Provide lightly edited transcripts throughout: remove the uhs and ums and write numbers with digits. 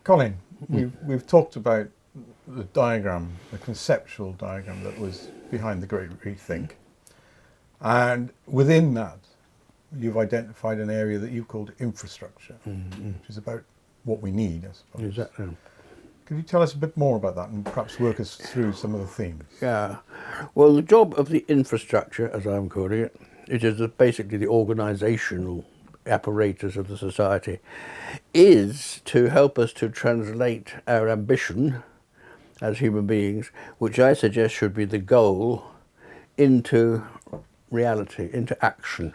Colin, we've talked about the diagram, the conceptual diagram that was behind the Great Rethink. And within that, you've identified an area that you've called infrastructure, which is about what we need, I suppose. Exactly. Could you tell us a bit more about that and perhaps work us through some of the themes? Yeah. Well, the job of the infrastructure, as I'm calling it, which is basically the organisational apparatus of the society, is to help us to translate our ambition as human beings, which I suggest should be the goal, into reality, into action.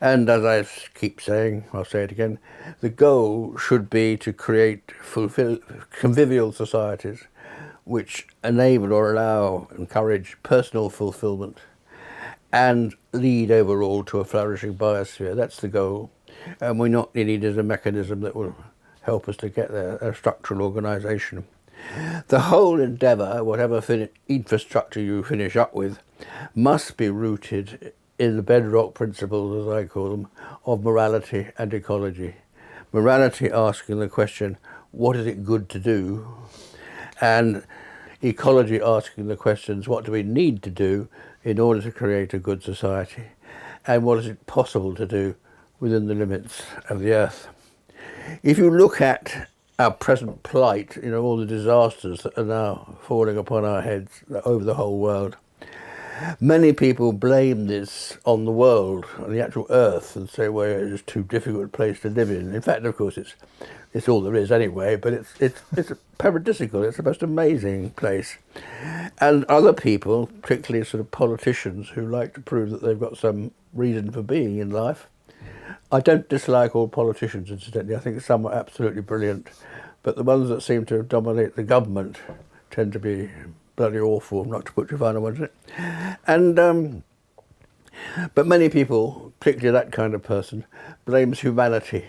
And as I keep saying, I'll say it again, the goal should be to create convivial societies which enable or allow, encourage personal fulfilment and lead overall to a flourishing biosphere. That's the goal. And we not need is a mechanism that will help us to get there, a structural organisation. The whole endeavour, whatever infrastructure you finish up with, must be rooted in the bedrock principles, as I call them, of morality and ecology. Morality asking the question, what is it good to do? And ecology asking the questions, what do we need to do in order to create a good society? And what is it possible to do within the limits of the earth? If you look at our present plight, all the disasters that are now falling upon our heads over the whole world, many people blame this on the world, on the actual earth, and say, well, it's too difficult a place to live in. In fact, of course, it's all there is anyway, but it's paradisical. It's the most amazing place. And other people, particularly sort of politicians who like to prove that they've got some reason for being in life. I don't dislike all politicians, incidentally. I think some are absolutely brilliant. But the ones that seem to dominate the government tend to be bloody awful, not to put your finer words in it. And but many people, particularly that kind of person, blames humanity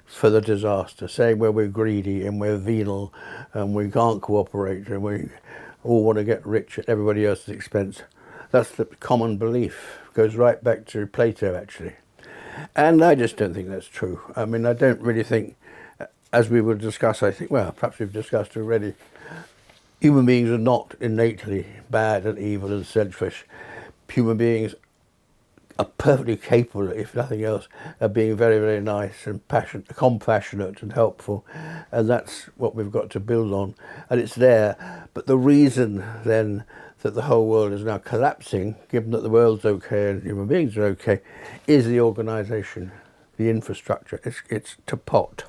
for the disaster, saying, well, we're greedy and we're venal and we can't cooperate and we all want to get rich at everybody else's expense. That's the common belief. It goes right back to Plato, actually. And I just don't think that's true. I mean, I don't really think, as we will discuss, I think, well, perhaps we've discussed already, human beings are not innately bad and evil and selfish. Human beings are perfectly capable, if nothing else, of being very, very nice and compassionate and helpful. And that's what we've got to build on. And it's there. But the reason then that the whole world is now collapsing, given that the world's okay and human beings are okay, is the organisation, the infrastructure. It's to pot.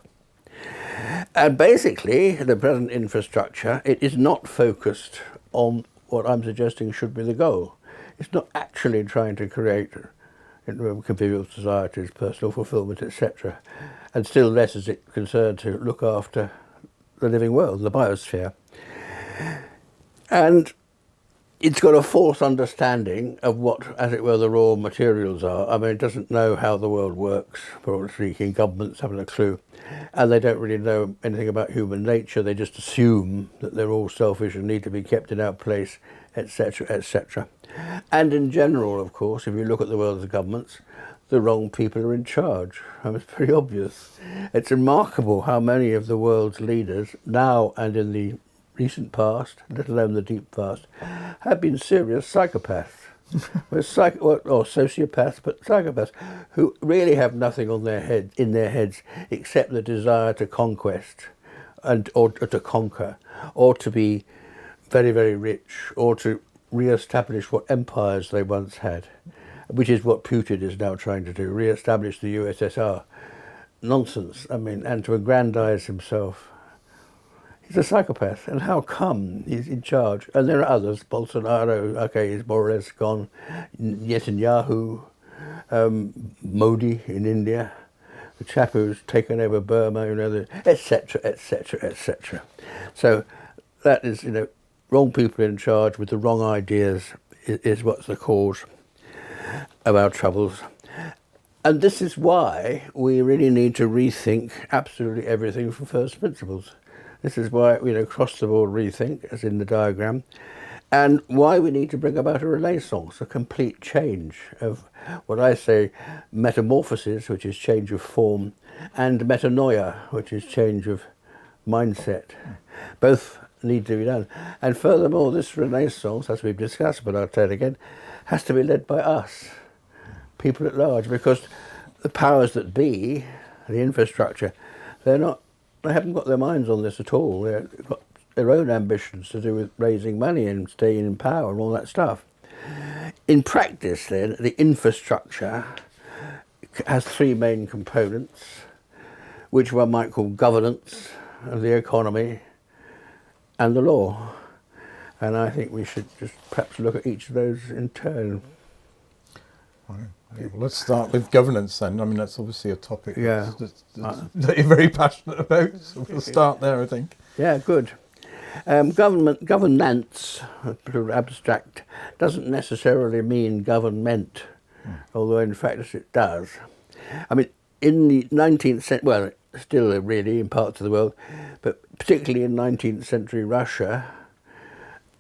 And basically, the present infrastructure, it is not focused on what I'm suggesting should be the goal. It's not actually trying to create convivial societies, personal fulfilment, etc. And still less is it concerned to look after the living world, the biosphere. And it's got a false understanding of what, as it were, the raw materials are. I mean, it doesn't know how the world works, broadly speaking. Governments haven't a clue. And they don't really know anything about human nature. They just assume that they're all selfish and need to be kept in our place, etc., etc. And in general, of course, if you look at the world's governments, the wrong people are in charge. I mean, it's pretty obvious. It's remarkable how many of the world's leaders, now and in the recent past, let alone the deep past, have been serious psychopaths. or sociopaths, but psychopaths, who really have nothing on in their heads except the desire to conquest, or to conquer, or to be very, very rich, or to re-establish what empires they once had, which is what Putin is now trying to do, re-establish the USSR. Nonsense, I mean, and to aggrandise himself. He's a psychopath, and how come he's in charge? And there are others. Bolsonaro, okay, he's more or less gone. Netanyahu, Modi in India, the chap who's taken over Burma, etc., etc., etc. So that is, wrong people in charge with the wrong ideas is what's the cause of our troubles. And this is why we really need to rethink absolutely everything from first principles. This is why, across the board rethink, as in the diagram, and why we need to bring about a renaissance, a complete change of what I say metamorphosis, which is change of form, and metanoia, which is change of mindset. Both need to be done. And furthermore, this renaissance, as we've discussed, but I'll say it again, has to be led by us, people at large, because the powers that be, the infrastructure, they haven't got their minds on this at all. They've got their own ambitions to do with raising money and staying in power and all that stuff. In practice, then, the infrastructure has three main components, which one might call governance, the economy, and the law. And I think we should just perhaps look at each of those in turn. Right. Yeah, well, let's start with governance then. I mean, that's obviously a topic Yeah. that you're very passionate about. So we'll start there, I think. Yeah, good. Governance, abstract, doesn't necessarily mean government, although in fact it does. I mean, in the 19th century, well, still really in parts of the world, but particularly in 19th century Russia,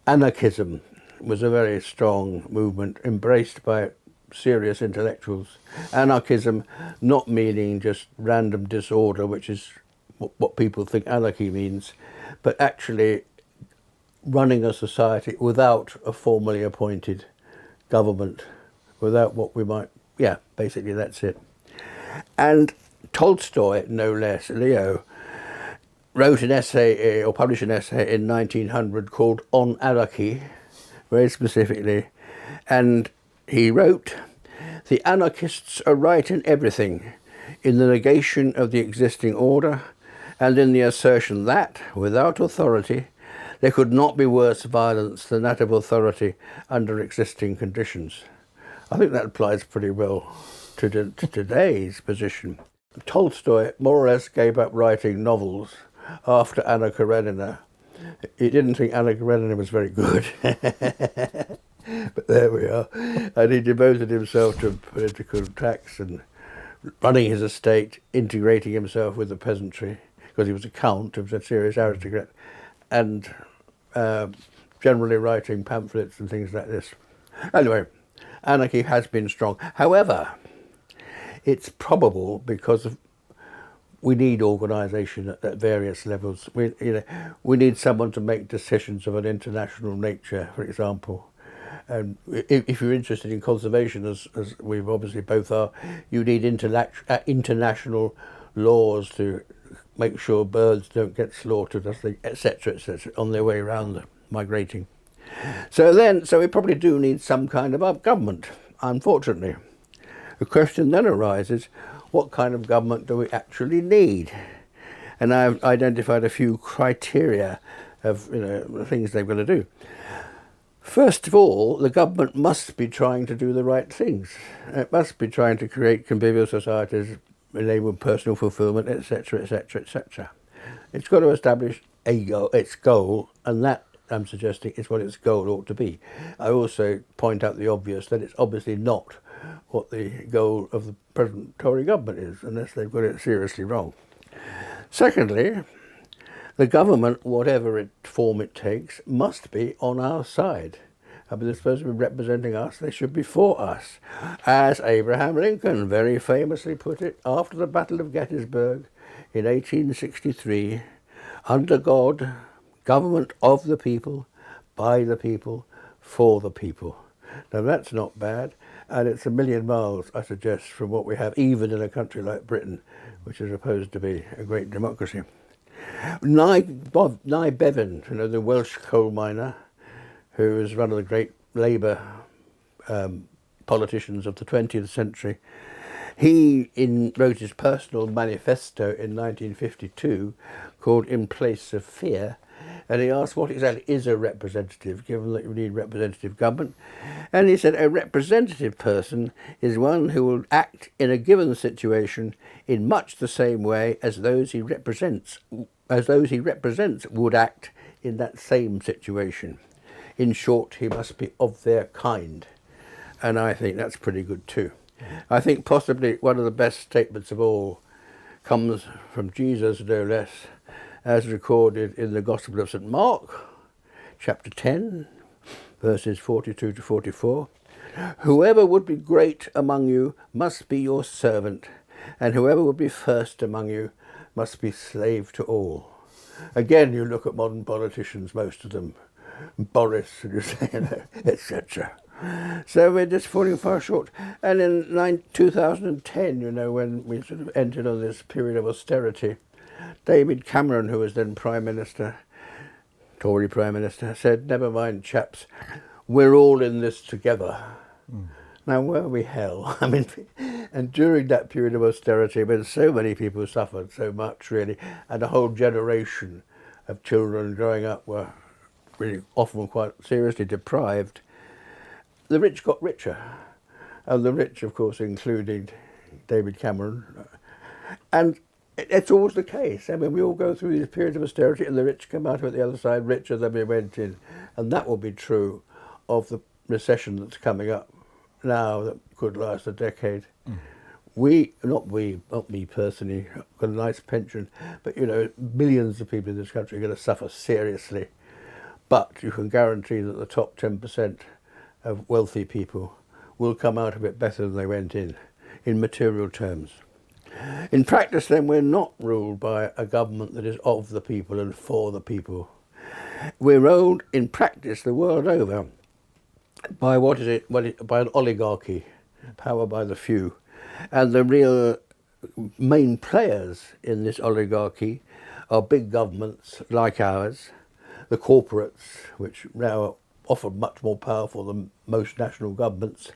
anarchism was a very strong movement embraced by serious intellectuals. Anarchism not meaning just random disorder, which is what people think anarchy means, but actually running a society without a formally appointed government, without what we might, yeah, basically that's it. And Tolstoy, no less, Leo, wrote an essay, or published an essay in 1900 called On Anarchy, very specifically, and he wrote, "The anarchists are right in everything, in the negation of the existing order, and in the assertion that, without authority, there could not be worse violence than that of authority under existing conditions." I think that applies pretty well to today's position. Tolstoy more or less gave up writing novels after Anna Karenina. He didn't think Anna Karenina was very good. But there we are. And he devoted himself to political attacks and running his estate, integrating himself with the peasantry, because he was a count, he was a serious aristocrat, and generally writing pamphlets and things like this. Anyway, anarchy has been strong. However, it's probable because we need organisation at various levels. We need someone to make decisions of an international nature, for example. And if you're interested in conservation, as we obviously both are, you need international laws to make sure birds don't get slaughtered, etc., on their way around migrating. So we probably do need some kind of government, unfortunately. The question then arises, what kind of government do we actually need? And I've identified a few criteria of the things they've got to do. First of all, the government must be trying to do the right things. It must be trying to create convivial societies, enable personal fulfilment, etc., etc., etc. It's got to establish its goal, and that, I'm suggesting, is what its goal ought to be. I also point out the obvious, that it's obviously not what the goal of the present Tory government is, unless they've got it seriously wrong. Secondly, the government, whatever form it takes, must be on our side. I mean, they're supposed to be representing us, they should be for us. As Abraham Lincoln very famously put it after the Battle of Gettysburg in 1863, under God, government of the people, by the people, for the people. Now that's not bad, and it's a million miles, I suggest, from what we have even in a country like Britain, which is supposed to be a great democracy. Nye Bevan, the Welsh coal miner, who was one of the great Labour politicians of the 20th century, he wrote his personal manifesto in 1952 called In Place of Fear, and he asked what exactly is a representative, given that you need representative government. And he said a representative person is one who will act in a given situation in much the same way as those he represents would act in that same situation. In short, he must be of their kind. And I think that's pretty good too. I think possibly one of the best statements of all comes from Jesus, no less, as recorded in the Gospel of St. Mark, chapter 10, verses 42 to 44. Whoever would be great among you must be your servant, and whoever would be first among you must be slave to all. Again, you look at modern politicians, most of them, Boris, and you say, etc. So we're just falling far short. And in 2010, when we sort of entered on this period of austerity, David Cameron, who was then Prime Minister, Tory Prime Minister, said, never mind, chaps, we're all in this together. Now, were we hell? I mean, and during that period of austerity, when so many people suffered so much, really, and a whole generation of children growing up were really often quite seriously deprived, the rich got richer. And the rich, of course, included David Cameron. And it's always the case. I mean, we all go through these periods of austerity and the rich come out of it the other side richer than we went in. And that will be true of the recession that's coming up now that could last a decade. Not me personally, I've got a nice pension, but millions of people in this country are going to suffer seriously. But you can guarantee that the top 10% of wealthy people will come out of it better than they went in material terms. In practice, then, we're not ruled by a government that is of the people and for the people. We're ruled, in practice, the world over, by by an oligarchy, power by the few. And the real main players in this oligarchy are big governments like ours, the corporates, which now are often much more powerful than most national governments,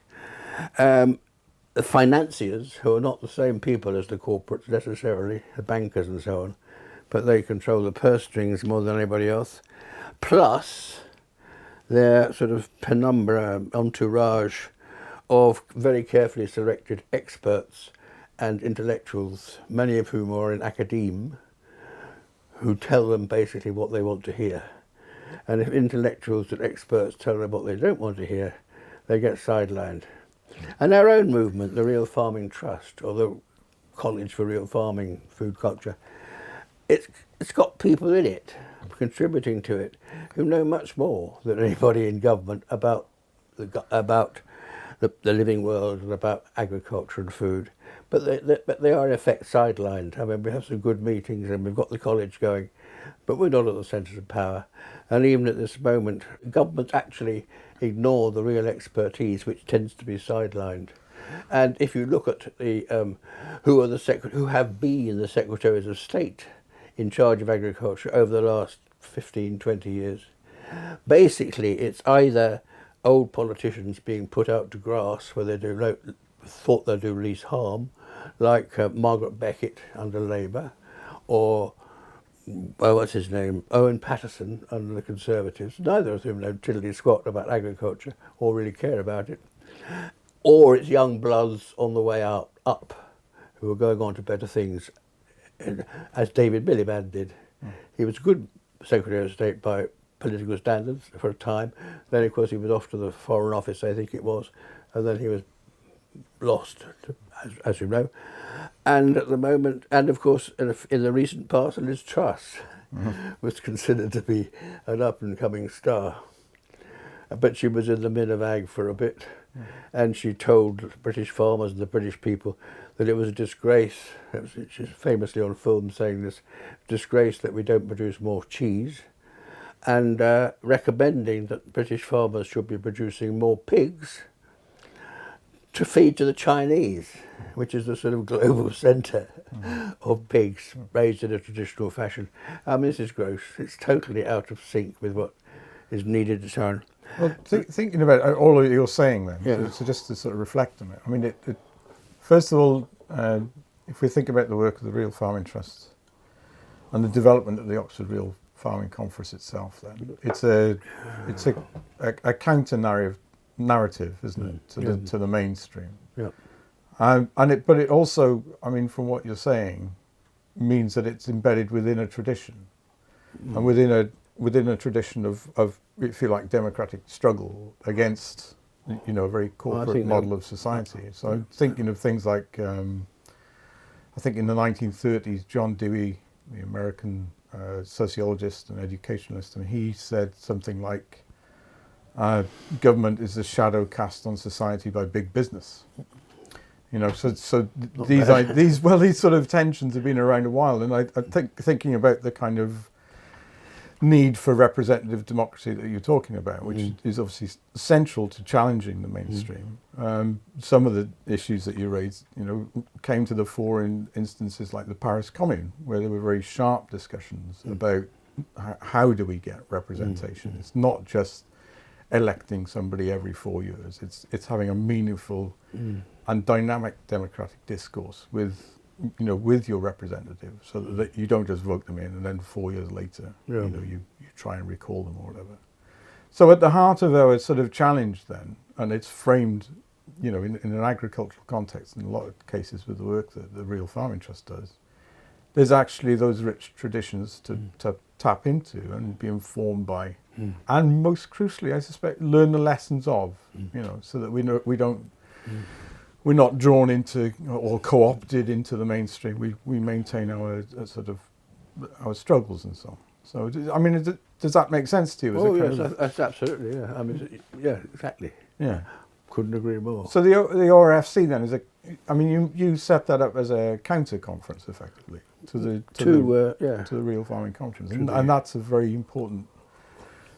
the financiers, who are not the same people as the corporates necessarily, the bankers and so on, but they control the purse strings more than anybody else, plus their sort of penumbra, entourage of very carefully selected experts and intellectuals, many of whom are in academe, who tell them basically what they want to hear. And if intellectuals and experts tell them what they don't want to hear, they get sidelined. And our own movement, the Real Farming Trust, or the College for Real Farming Food Culture, it's got people in it, contributing to it, who know much more than anybody in government about the living world and about agriculture and food. But they are in effect sidelined. I mean, we have some good meetings and we've got the college going, but we're not at the centres of power. And even at this moment, governments actually ignore the real expertise, which tends to be sidelined. And if you look at the who have been the Secretaries of State in charge of agriculture over the last 15, 20 years, basically it's either old politicians being put out to grass where they thought they'd do least harm, like Margaret Beckett under Labour, or what's his name, Owen Paterson under the Conservatives, neither of whom know tiddly squat about agriculture or really care about it, or it's young bloods on the way up who are going on to better things, as David Miliband did. He was a good Secretary of State by political standards for a time. Then, of course, he was off to the Foreign Office, I think it was, and then he was lost, as you know. And at the moment, and of course, in the recent past, Liz Truss was considered to be an up-and-coming star. But she was in the min of ag for a bit, and she told British farmers and the British people that it was a disgrace. She's famously on film saying this, disgrace that we don't produce more cheese, and recommending that British farmers should be producing more pigs to feed to the Chinese, which is the sort of global centre of pigs raised in a traditional fashion. I mean, this is gross. It's totally out of sync with what is needed to try and... Well, thinking about all that you're saying then, Yeah. so just to sort of reflect on it, I mean, first of all, if we think about the work of the Real Farming Trust and the development of the Oxford Real Farming Conference itself, then it's a counter-narrative, isn't it, to the mainstream. Yeah. But it also, I mean, from what you're saying, means that it's embedded within a tradition, and within a tradition of, if you like, democratic struggle against, a very corporate model of society. So I'm thinking of things like, I think in the 1930s, John Dewey, the American sociologist and educationalist, and he said something like, government is a shadow cast on society by big business. So these sort of tensions have been around a while, and I think thinking about the kind of need for representative democracy that you're talking about, which is obviously central to challenging the mainstream. Some of the issues that you raised, came to the fore in instances like the Paris Commune, where there were very sharp discussions about how do we get representation. It's not just electing somebody every 4 years. It's having a meaningful and dynamic democratic discourse with your representative, so that you don't just vote them in and then 4 years later, you try and recall them or whatever. So at the heart of our sort of challenge then, and it's framed, in an agricultural context in a lot of cases with the work that the Real Farming Trust does, there's actually those rich traditions to tap into and be informed by, and most crucially, I suspect, learn the lessons of, so that we're not drawn into or co-opted into the mainstream. We maintain our sort of our struggles and so on. So, I mean, does that make sense to you? Oh, yes, that's absolutely, yeah. I mean, yeah, exactly. Yeah. Couldn't agree more. So the RFC then you set that up as a counter conference effectively to the Real Farming Conference, and that's a very important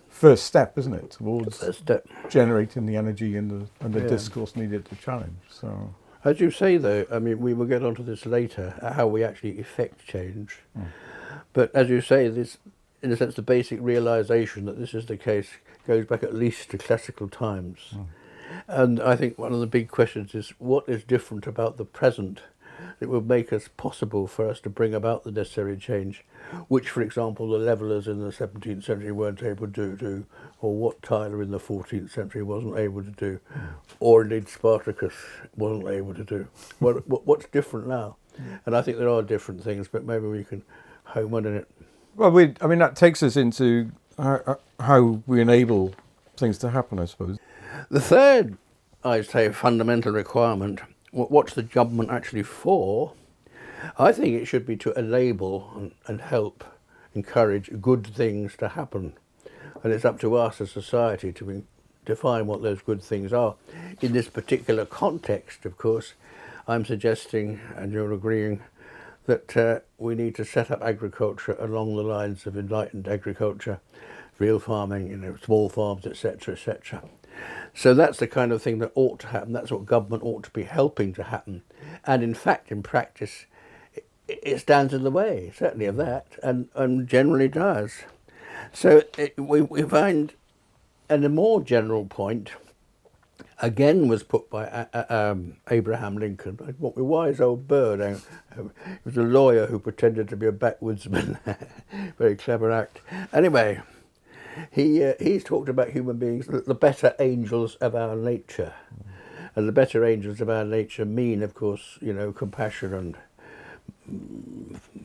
first step, isn't it, towards generating the energy and the discourse needed to challenge. So, as you say, though, I mean, we will get onto this later, how we actually effect change. But as you say, this, in a sense, the basic realisation that this is the case goes back at least to classical times. And I think one of the big questions is what is different about the present that would make us possible for us to bring about the necessary change, which, for example, the levellers in the 17th century weren't able to do, or what Tyler in the 14th century wasn't able to do, or indeed Spartacus wasn't able to do. What's different now? And I think there are different things, but maybe we can home in it. Well, that takes us into how we enable things to happen, I suppose. The third, I'd say, fundamental requirement, what's the government actually for? I think it should be to enable and help encourage good things to happen. And it's up to us as society to define what those good things are. In this particular context, of course, I'm suggesting, and you're agreeing, that we need to set up agriculture along the lines of enlightened agriculture, real farming, small farms, etc., etc. So that's the kind of thing that ought to happen. That's what government ought to be helping to happen. And in fact, in practice, it stands in the way, certainly of that, and generally does. So we find, and a more general point, again was put by Abraham Lincoln, what a wise old bird. He was a lawyer who pretended to be a backwoodsman. Very clever act. Anyway, he's talked about human beings, the better angels of our nature. And the better angels of our nature mean, of course, compassion and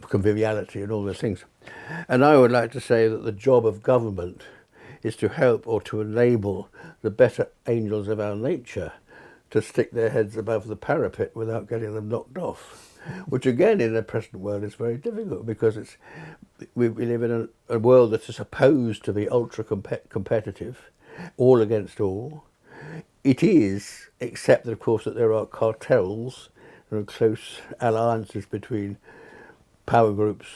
conviviality and all those things. And I would like to say that the job of government is to help or to enable the better angels of our nature to stick their heads above the parapet without getting them knocked off, which again in the present world is very difficult because we live in a world that is supposed to be ultra competitive, all against all. It is, except that of course that there are cartels, there are close alliances between power groups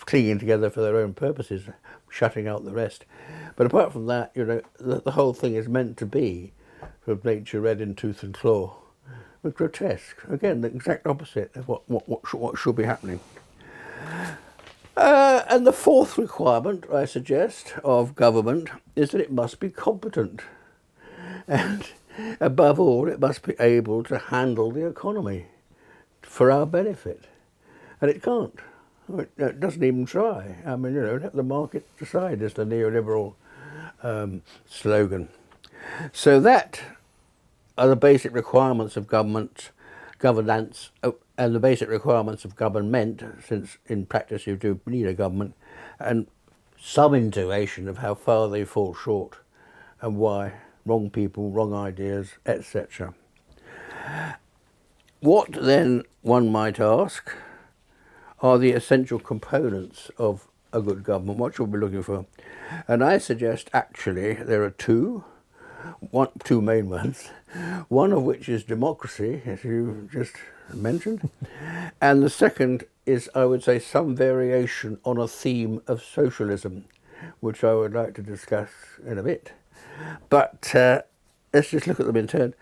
clinging together for their own purposes, shutting out the rest. But apart from that, the whole thing is meant to be from nature red in tooth and claw. But grotesque. Again, the exact opposite of what should be happening. And the fourth requirement, I suggest, of government is that it must be competent. And above all, it must be able to handle the economy for our benefit. And it can't. It doesn't even try. I mean, let the market decide is the neoliberal slogan. So that are the basic requirements of governance, and the basic requirements of government, since in practice you do need a government, and some intuition of how far they fall short and why. Wrong people, wrong ideas, etc. What then, one might ask, are the essential components of a good government? What should we be looking for? And I suggest actually there are two main ones, one of which is democracy, as you just mentioned. And the second is, I would say, some variation on a theme of socialism, which I would like to discuss in a bit. But let's just look at them in turn.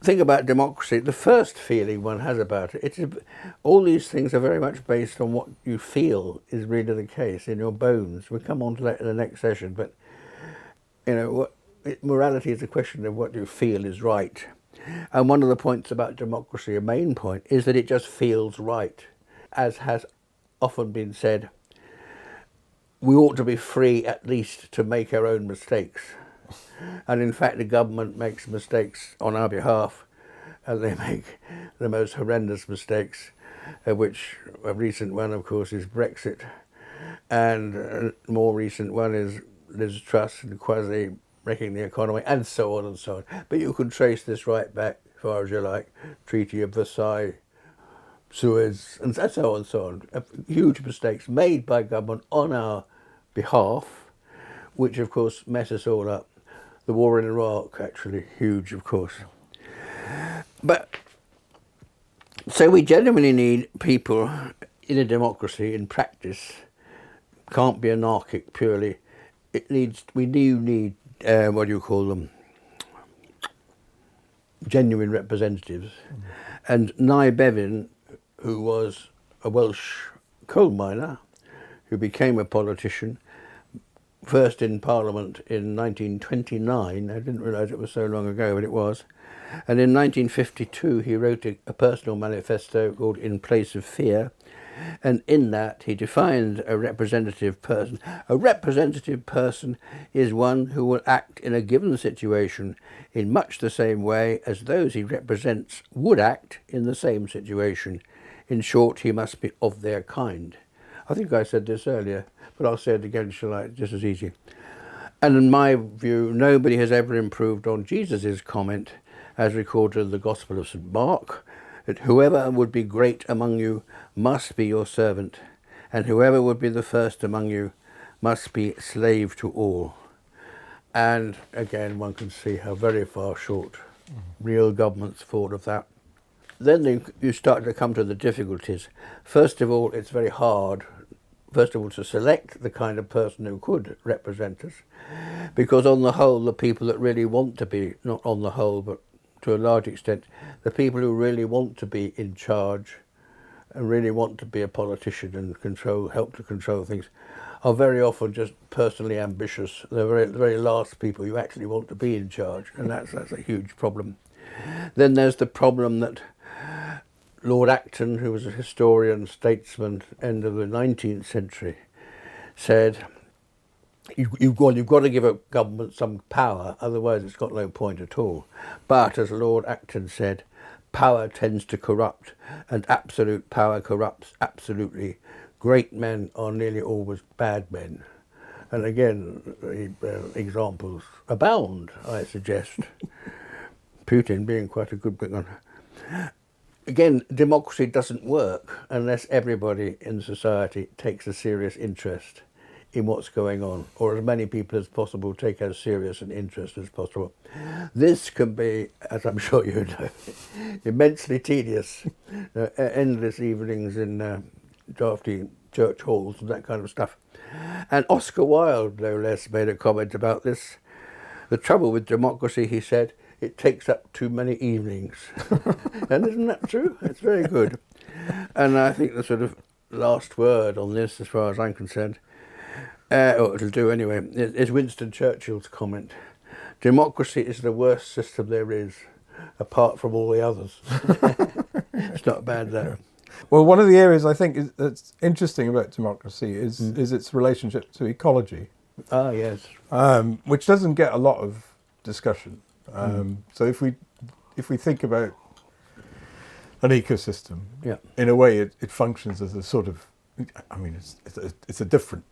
Think about democracy. The first feeling one has about it, all these things are very much based on what you feel is really the case in your bones. We'll come on to that in the next session, but morality is a question of what you feel is right. And one of the points about democracy, a main point, is that it just feels right. As has often been said, we ought to be free at least to make our own mistakes. And in fact, the government makes mistakes on our behalf, and they make the most horrendous mistakes, which a recent one, of course, is Brexit. And a more recent one is Liz Truss and Kwasi wrecking the economy, and so on and so on. But you can trace this right back, as far as you like, Treaty of Versailles, Suez, and so on and so on. Huge mistakes made by government on our behalf, which of course mess us all up. The war in Iraq, actually, huge, of course. But, so we genuinely need people in a democracy, in practice, can't be anarchic purely. We do need, what do you call them, genuine representatives. And Nye Bevan, who was a Welsh coal miner, who became a politician, first in Parliament in 1929. I didn't realise it was so long ago, but it was. And in 1952 he wrote a personal manifesto called In Place of Fear, and in that he defined a representative person. A representative person is one who will act in a given situation in much the same way as those he represents would act in the same situation. In short, he must be of their kind. I think I said this earlier, but I'll say it again, shall I? Just as easy. And in my view, nobody has ever improved on Jesus' comment, as recorded in the Gospel of St. Mark, that whoever would be great among you must be your servant, and whoever would be the first among you must be slave to all. And again, one can see how very far short real governments fall of that. Then you start to come to the difficulties. First of all, it's very hard, first of all, to select the kind of person who could represent us, because on the whole, the people that really want to be, not on the whole, but to a large extent, the people who really want to be in charge and really want to be a politician and help to control things, are very often just personally ambitious. They're the very last people you actually want to be in charge, and that's a huge problem. Then there's the problem that Lord Acton, who was a historian, statesman, end of the 19th century, said, you've got to give a government some power, otherwise it's got no point at all. But, as Lord Acton said, power tends to corrupt, and absolute power corrupts absolutely. Great men are nearly always bad men. And again, examples abound, I suggest. Putin being quite a good one. Again, democracy doesn't work unless everybody in society takes a serious interest in what's going on, or as many people as possible take as serious an interest as possible. This can be, as I'm sure you know, immensely tedious. Endless evenings in drafty church halls and that kind of stuff. And Oscar Wilde, no less, made a comment about this. The trouble with democracy, he said, it takes up too many evenings. And isn't that true? It's very good. And I think the sort of last word on this, as far as I'm concerned, or it'll do anyway, is Winston Churchill's comment. Democracy is the worst system there is, apart from all the others. It's not bad, that. Well, one of the areas I think that's interesting about democracy is its relationship to ecology. Ah, yes. Which doesn't get a lot of discussion. So if we think about an ecosystem, in a way it functions as a sort of, I mean, it's a different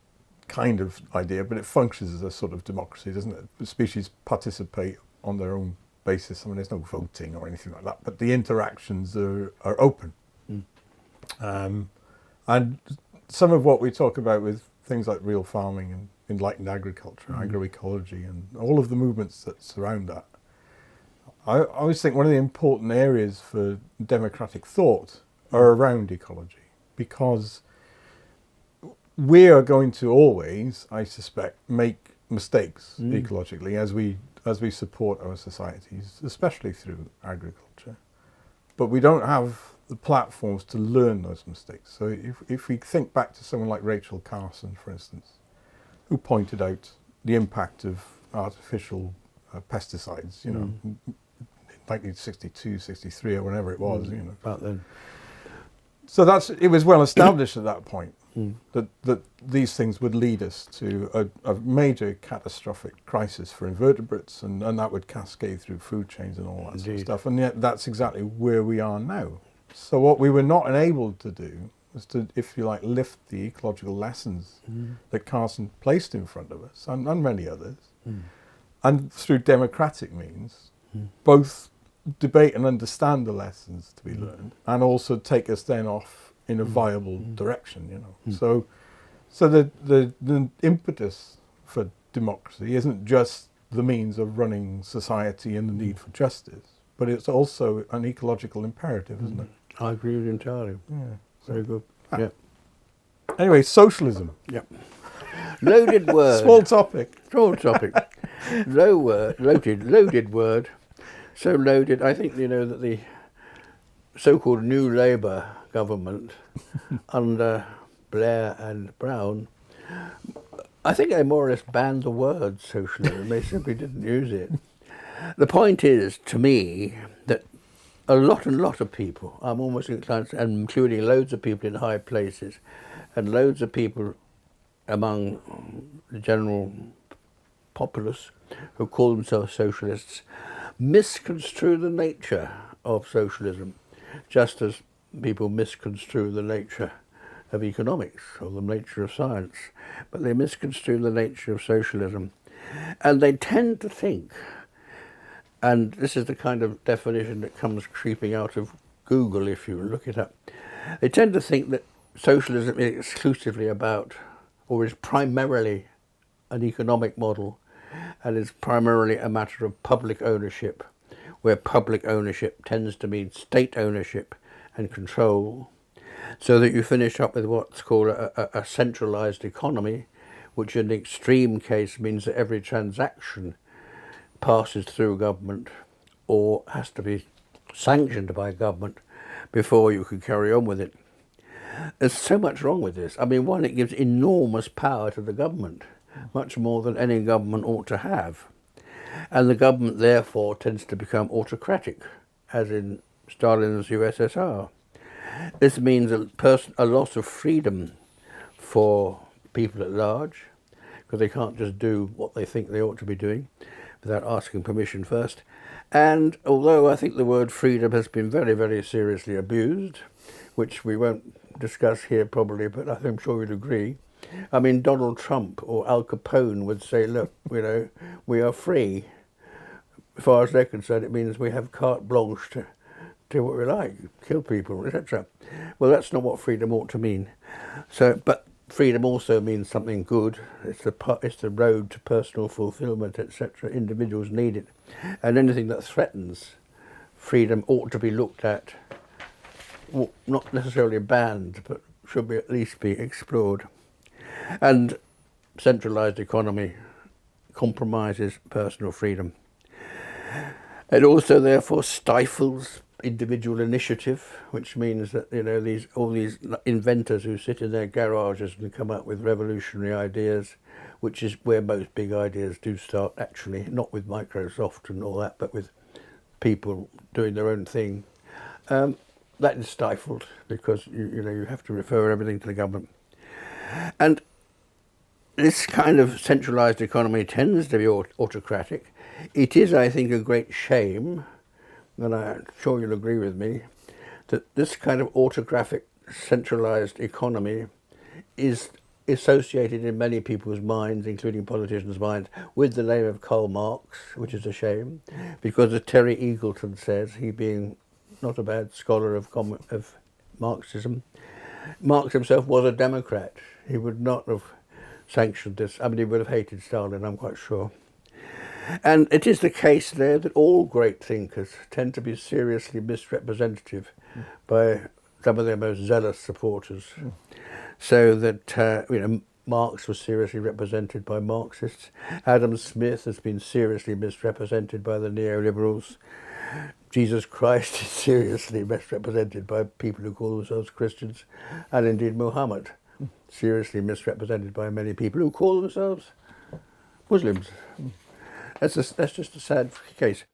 kind of idea, but it functions as a sort of democracy, doesn't it? The species participate on their own basis. I mean, there's no voting or anything like that, but the interactions are open. And some of what we talk about with things like real farming and enlightened agriculture, agroecology, and all of the movements that surround that I always think one of the important areas for democratic thought are around ecology, because we are going to always, I suspect, make mistakes ecologically as we support our societies, especially through agriculture. But we don't have the platforms to learn those mistakes. So if we think back to someone like Rachel Carson, for instance, who pointed out the impact of artificial pesticides, you know, 1962, 63, or whenever it was, you know. About then. So it was well established at that point that these things would lead us to a major catastrophic crisis for invertebrates, and that would cascade through food chains and all that sort of stuff. And yet that's exactly where we are now. So what we were not enabled to do was to, if you like, lift the ecological lessons that Carson placed in front of us, and many others, and through democratic means, both debate and understand the lessons to be learned, and also take us then off in a viable direction, you know. So the impetus for democracy isn't just the means of running society and the need for justice, but it's also an ecological imperative, isn't it? I agree with you entirely. Yeah. Very good. Ah. Yeah. Anyway, socialism. Yeah. Loaded word. Small topic. Small topic. Loaded word. So loaded. I think, you know, that the so-called New Labour government under Blair and Brown, I think they more or less banned the word socialism. They simply didn't use it. The point is, to me, that a lot of people, I'm almost inclined to, and including loads of people in high places, and loads of people among the general populace who call themselves socialists, misconstrue the nature of socialism, just as people misconstrue the nature of economics or the nature of science, but they misconstrue the nature of socialism. And they tend to think, and this is the kind of definition that comes creeping out of Google if you look it up, they tend to think that socialism is exclusively about, or is primarily an economic model, and is primarily a matter of public ownership, where public ownership tends to mean state ownership and control, so that you finish up with what's called a centralised economy, which in the extreme case means that every transaction passes through government or has to be sanctioned by government before you can carry on with it. There's so much wrong with this. I mean, one, it gives enormous power to the government, much more than any government ought to have. And the government, therefore, tends to become autocratic, as in Stalin's USSR. This means a loss of freedom for people at large, because they can't just do what they think they ought to be doing without asking permission first. And although I think the word freedom has been very, very seriously abused, which we won't discuss here probably, but I'm sure you'd agree. I mean, Donald Trump or Al Capone would say, look, you know, we are free. As far as they're concerned, it means we have carte blanche to do what we like, kill people, etc. Well, that's not what freedom ought to mean. So, but freedom also means something good. It's the road to personal fulfilment, etc. Individuals need it. And anything that threatens freedom ought to be looked at, well, not necessarily banned, but should be at least be explored. And centralised economy compromises personal freedom. It also therefore stifles individual initiative, which means that, you know, all these inventors who sit in their garages and come up with revolutionary ideas, which is where most big ideas do start, actually, not with Microsoft and all that, but with people doing their own thing. That is stifled because you have to refer everything to the government. And this kind of centralised economy tends to be autocratic. It is, I think, a great shame, and I'm sure you'll agree with me, that this kind of autocratic centralised economy is associated in many people's minds, including politicians' minds, with the name of Karl Marx, which is a shame, because as Terry Eagleton says, he being not a bad scholar of Marxism, Marx himself was a Democrat. He would not have sanctioned this. I mean, he would have hated Stalin, I'm quite sure. And it is the case there that all great thinkers tend to be seriously misrepresentative by some of their most zealous supporters. So that, Marx was seriously represented by Marxists. Adam Smith has been seriously misrepresented by the neoliberals. Jesus Christ is seriously misrepresented by people who call themselves Christians. And indeed Muhammad, seriously misrepresented by many people who call themselves Muslims. That's just a sad case.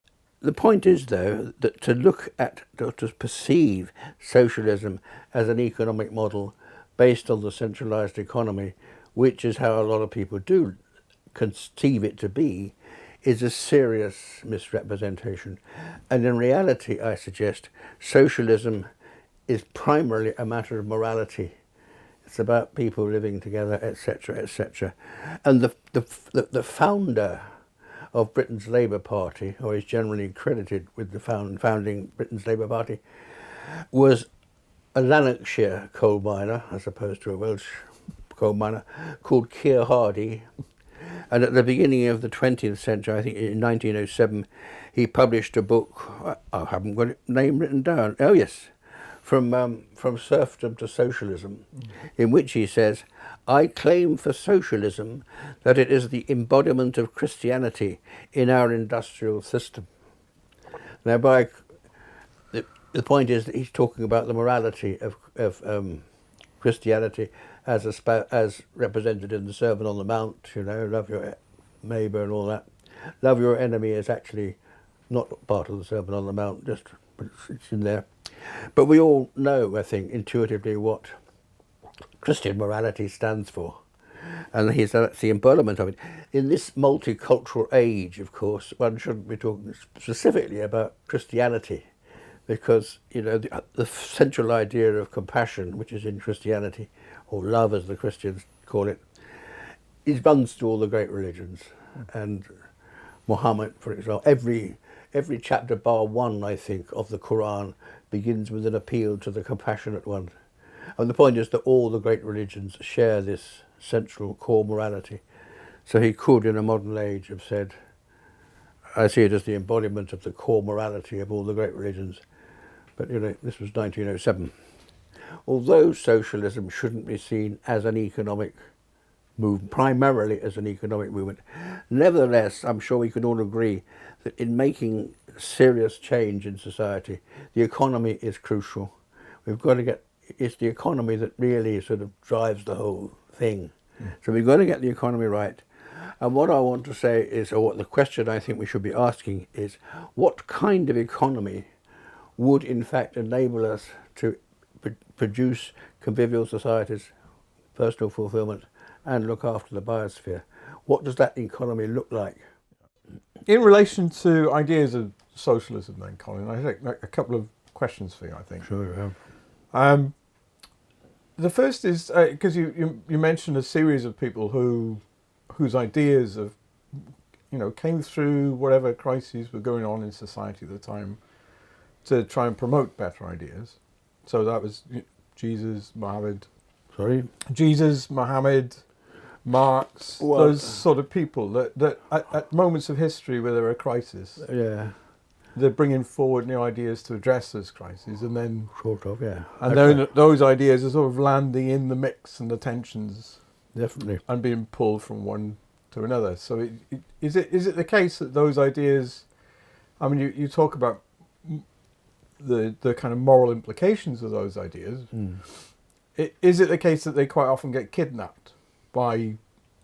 The point is, though, that to perceive socialism as an economic model based on the centralised economy, which is how a lot of people do conceive it to be, is a serious misrepresentation. And in reality, I suggest, socialism is primarily a matter of morality. It's about people living together, etc., etc. And the founder of Britain's Labour Party, or is generally credited with the founding Britain's Labour Party, was a Lanarkshire coal miner, as opposed to a Welsh coal miner, called Keir Hardie. And at the beginning of the 20th century, I think in 1907, he published a book, I haven't got its name written down, oh yes, From Serfdom to Socialism, in which he says, I claim for socialism that it is the embodiment of Christianity in our industrial system. Now, the point is that he's talking about the morality of Christianity as represented in the Sermon on the Mount, love your neighbour and all that. Love your enemy is actually not part of the Sermon on the Mount, just it's in there. But we all know, I think, intuitively what Christian morality stands for. And that's the embodiment of it. In this multicultural age, of course, one shouldn't be talking specifically about Christianity, because, the central idea of compassion, which is in Christianity, or love as the Christians call it, runs through all the great religions. And Muhammad, for example, every chapter bar one, I think, of the Quran begins with an appeal to the compassionate one. And the point is that all the great religions share this central core morality. So he could, in a modern age, have said, I see it as the embodiment of the core morality of all the great religions. But, this was 1907. Although socialism shouldn't be seen as an economic movement, primarily as an economic movement, nevertheless, I'm sure we can all agree that in making serious change in society, the economy is crucial. It's the economy that really sort of drives the whole thing. So we've got to get the economy right. And what I want to say is, or what the question I think we should be asking is, what kind of economy would in fact enable us to produce convivial societies, personal fulfillment, and look after the biosphere? What does that economy look like? In relation to ideas of socialism then, Colin, I think a couple of questions for you, I think. Sure. The first is, because you mentioned a series of people whose ideas of, came through whatever crises were going on in society at the time to try and promote better ideas. So that was Jesus, Muhammad, Marx, those sort of people that at moments of history where there are crises, they're bringing forward new ideas to address those crises, and then then those ideas are sort of landing in the mix and the tensions, definitely, and being pulled from one to another. So is it the case that those ideas, I mean, you talk about the kind of moral implications of those ideas. Is it the case that they quite often get kidnapped by,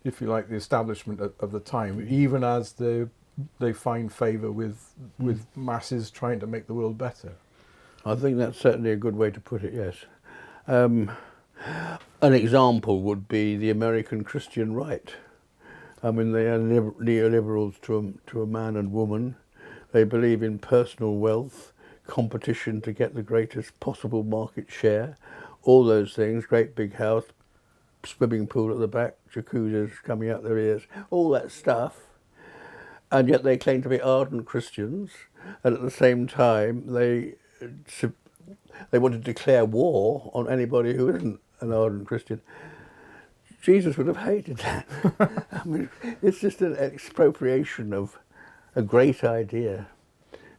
if you like, the establishment of the time, even as they find favour with masses trying to make the world better? I think that's certainly a good way to put it, yes. An example would be the American Christian right. I mean, they are neoliberals to a man and woman. They believe in personal wealth, competition to get the greatest possible market share, all those things, great big house, swimming pool at the back, jacuzzis coming out their ears, all that stuff. And yet they claim to be ardent Christians, and at the same time they want to declare war on anybody who isn't an ardent Christian. Jesus would have hated that. I mean, it's just an expropriation of a great idea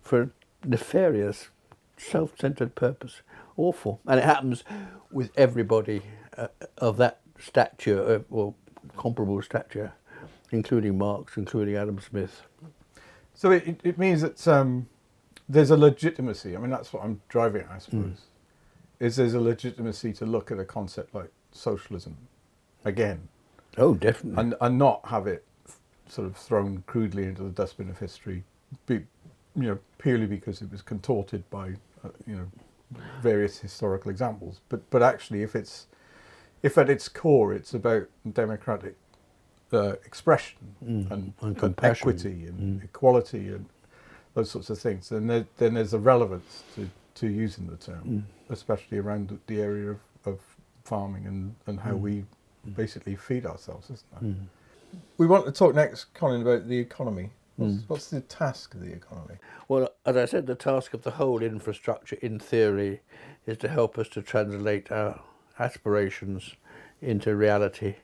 for a nefarious, self-centered purpose. Awful. And it happens with everybody of that stature, or comparable stature, including Marx, including Adam Smith. So it means that there's a legitimacy. I mean, that's what I'm driving at, I suppose. Is there's a legitimacy to look at a concept like socialism again. Oh, definitely. And not have it sort of thrown crudely into the dustbin of history, purely because it was contorted by, various historical examples. But actually, if at its core it's about democratic expression and compassion, equity and equality and those sorts of things, then there's a relevance to using the term, especially around the area of farming and how we basically feed ourselves, isn't that? We want to talk next, Colin, about the economy. What's the task of the economy? Well, as I said, the task of the whole infrastructure, in theory, is to help us to translate our aspirations into reality,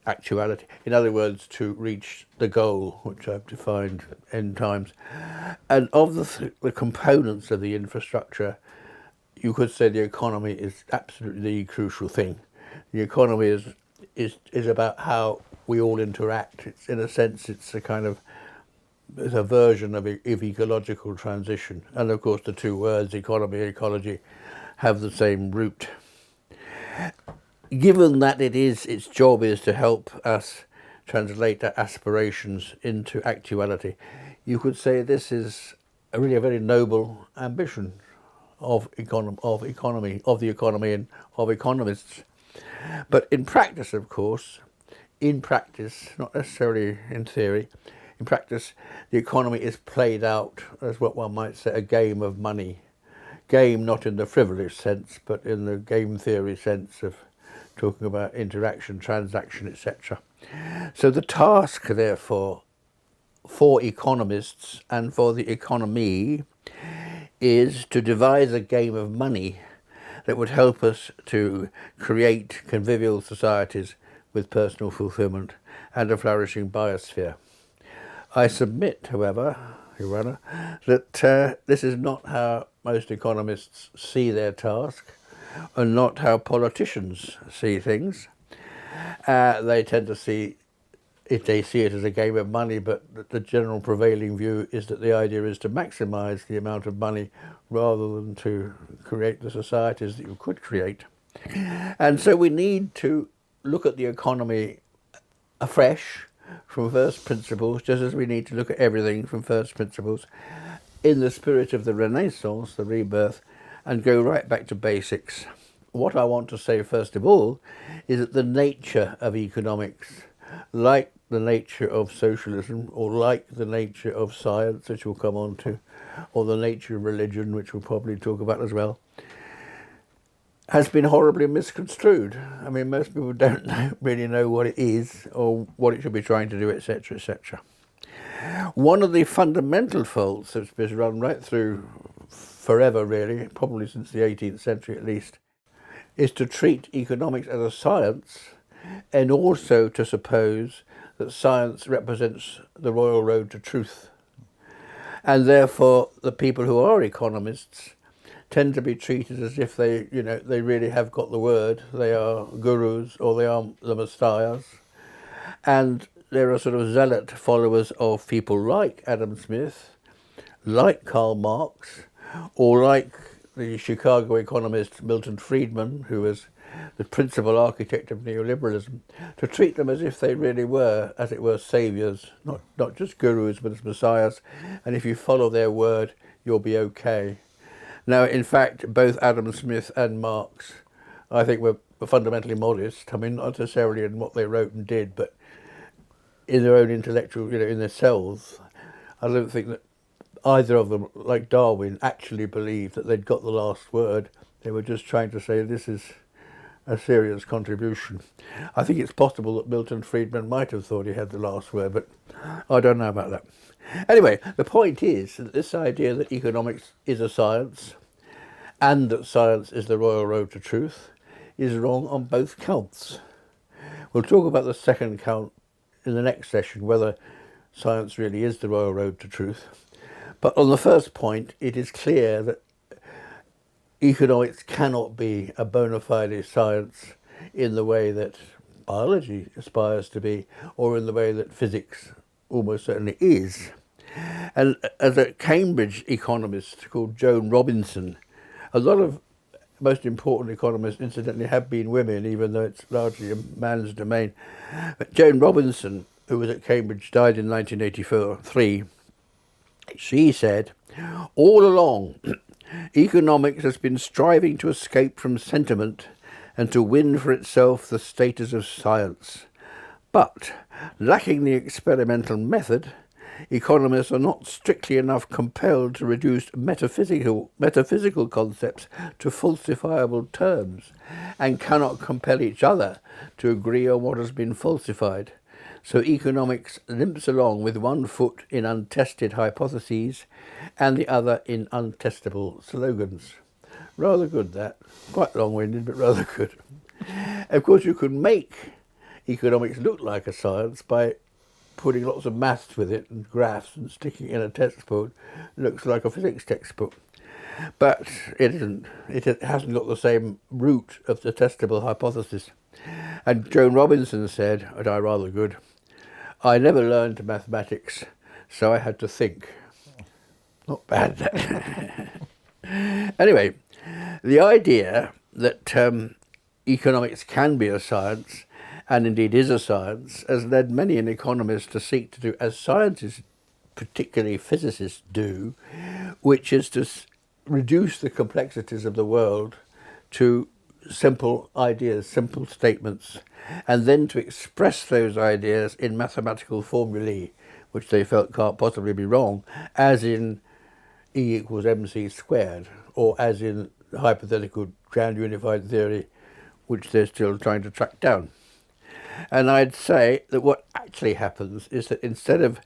actuality. In other words, to reach the goal, which I've defined n times. And of the components of the infrastructure, you could say the economy is absolutely the crucial thing. The economy is about how we all interact. It's, in a sense, it's a version of ecological transition. And of course the two words, economy and ecology, have the same root. Given that its job is to help us translate our aspirations into actuality, you could say this is really a very noble ambition of the economy and of economists. But in practice, of course, not necessarily in theory, in practice, the economy is played out as what one might say a game of money. Game not in the frivolous sense, but in the game theory sense of talking about interaction, transaction, etc. So the task, therefore, for economists and for the economy is to devise a game of money that would help us to create convivial societies with personal fulfillment and a flourishing biosphere. I submit, however, Your Honour, that this is not how most economists see their task, and not how politicians see things. They tend to see it as a game of money, but the general prevailing view is that the idea is to maximise the amount of money rather than to create the societies that you could create. And so we need to look at the economy afresh from first principles, just as we need to look at everything from first principles, in the spirit of the Renaissance, the rebirth, and go right back to basics. What I want to say first of all is that the nature of economics, like the nature of socialism, or like the nature of science, which we'll come on to, or the nature of religion, which we'll probably talk about as well, has been horribly misconstrued. I mean, most people don't really know what it is or what it should be trying to do, etc., etc. One of the fundamental faults that's been run right through forever, really, probably since the 18th century at least, is to treat economics as a science and also to suppose that science represents the royal road to truth. And therefore, the people who are economists tend to be treated as if they really have got the word. They are gurus or they are the messiahs. And there are sort of zealot followers of people like Adam Smith, like Karl Marx, or like the Chicago economist Milton Friedman, who was the principal architect of neoliberalism, to treat them as if they really were, as it were, saviours, not just gurus, but as messiahs. And if you follow their word, you'll be okay. Now, in fact, both Adam Smith and Marx, I think, were fundamentally modest. I mean, not necessarily in what they wrote and did, but in their own intellectual, in their selves. I don't think that either of them, like Darwin, actually believed that they'd got the last word. They were just trying to say this is a serious contribution. I think it's possible that Milton Friedman might have thought he had the last word, but I don't know about that. Anyway, the point is that this idea that economics is a science and that science is the royal road to truth is wrong on both counts. We'll talk about the second count in the next session, whether science really is the royal road to truth. But on the first point, it is clear that economics cannot be a bona fide science in the way that biology aspires to be, or in the way that physics almost certainly is. And as a Cambridge economist called Joan Robinson, a lot of most important economists, incidentally, have been women, even though it's largely a man's domain. But Joan Robinson, who was at Cambridge, died in 1983. She said, all along, economics has been striving to escape from sentiment and to win for itself the status of science. But, lacking the experimental method, economists are not strictly enough compelled to reduce metaphysical concepts to falsifiable terms, and cannot compel each other to agree on what has been falsified. So economics limps along with one foot in untested hypotheses and the other in untestable slogans. Rather good, that. Quite long-winded, but rather good. Of course, you can make economics look like a science by putting lots of maths with it and graphs and sticking it in a textbook. It looks like a physics textbook. But it isn't. It hasn't got the same root of the testable hypothesis. And Joan Robinson said, and I rather good, I never learned mathematics, so I had to think. Not bad. Anyway, the idea that economics can be a science, and indeed is a science, has led many an economist to seek to do, as scientists, particularly physicists, do, which is to reduce the complexities of the world to simple ideas, simple statements, and then to express those ideas in mathematical formulae, which they felt can't possibly be wrong, as in E equals mc squared, or as in hypothetical grand unified theory, which they're still trying to track down. And I'd say that what actually happens is that instead of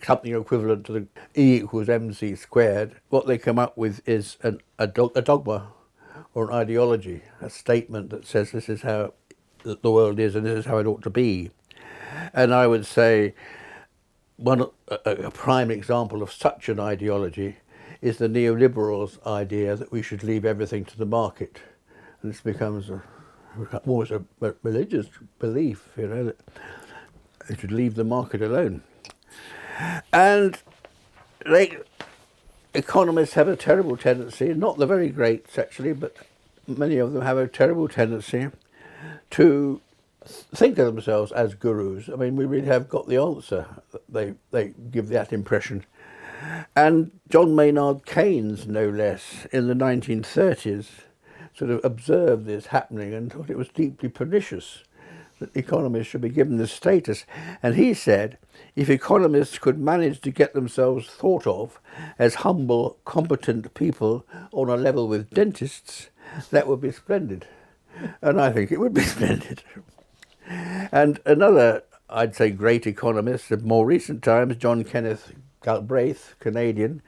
something equivalent to the E equals mc squared, what they come up with is a dogma or an ideology, a statement that says this is how the world is and this is how it ought to be. And I would say a prime example of such an ideology is the neoliberals' idea that we should leave everything to the market. And this becomes almost a religious belief, that they should leave the market alone. And economists have a terrible tendency, not the very greats actually, but many of them have a terrible tendency to think of themselves as gurus. I mean, we really have got the answer. They give that impression. And John Maynard Keynes, no less, in the 1930s, sort of observed this happening and thought it was deeply pernicious that economists should be given this status. And he said, if economists could manage to get themselves thought of as humble, competent people on a level with dentists, that would be splendid. And I think it would be splendid. And another, I'd say, great economist of more recent times, John Kenneth Galbraith, Canadian,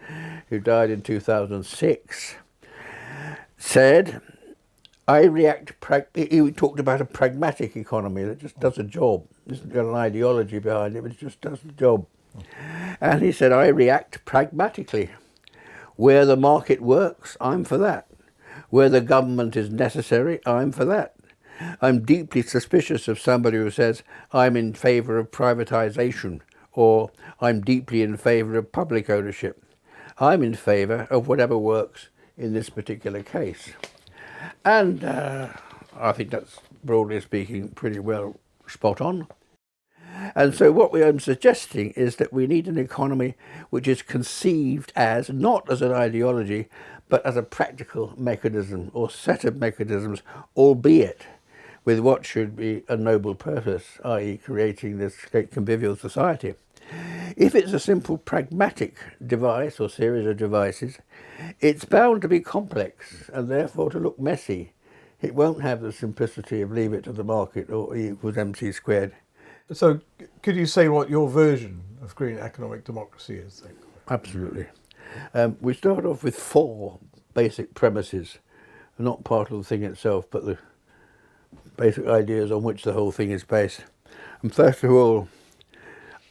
who died in 2006, said, he talked about a pragmatic economy that just does a job. It hasn't got an ideology behind it, but it just does the job. And he said, I react pragmatically. Where the market works, I'm for that. Where the government is necessary, I'm for that. I'm deeply suspicious of somebody who says, I'm in favour of privatisation, or I'm deeply in favour of public ownership. I'm in favour of whatever works in this particular case. And I think that's, broadly speaking, pretty well spot on. And so what I'm suggesting is that we need an economy which is conceived as, not as an ideology, but as a practical mechanism or set of mechanisms, albeit with what should be a noble purpose, i.e. creating this great convivial society. If it's a simple pragmatic device or series of devices, it's bound to be complex and therefore to look messy. It won't have the simplicity of leave it to the market or E equals mc squared. So could you say what your version of green economic democracy is then? Absolutely. We start off with 4 basic premises, not part of the thing itself, but the basic ideas on which the whole thing is based. And first of all,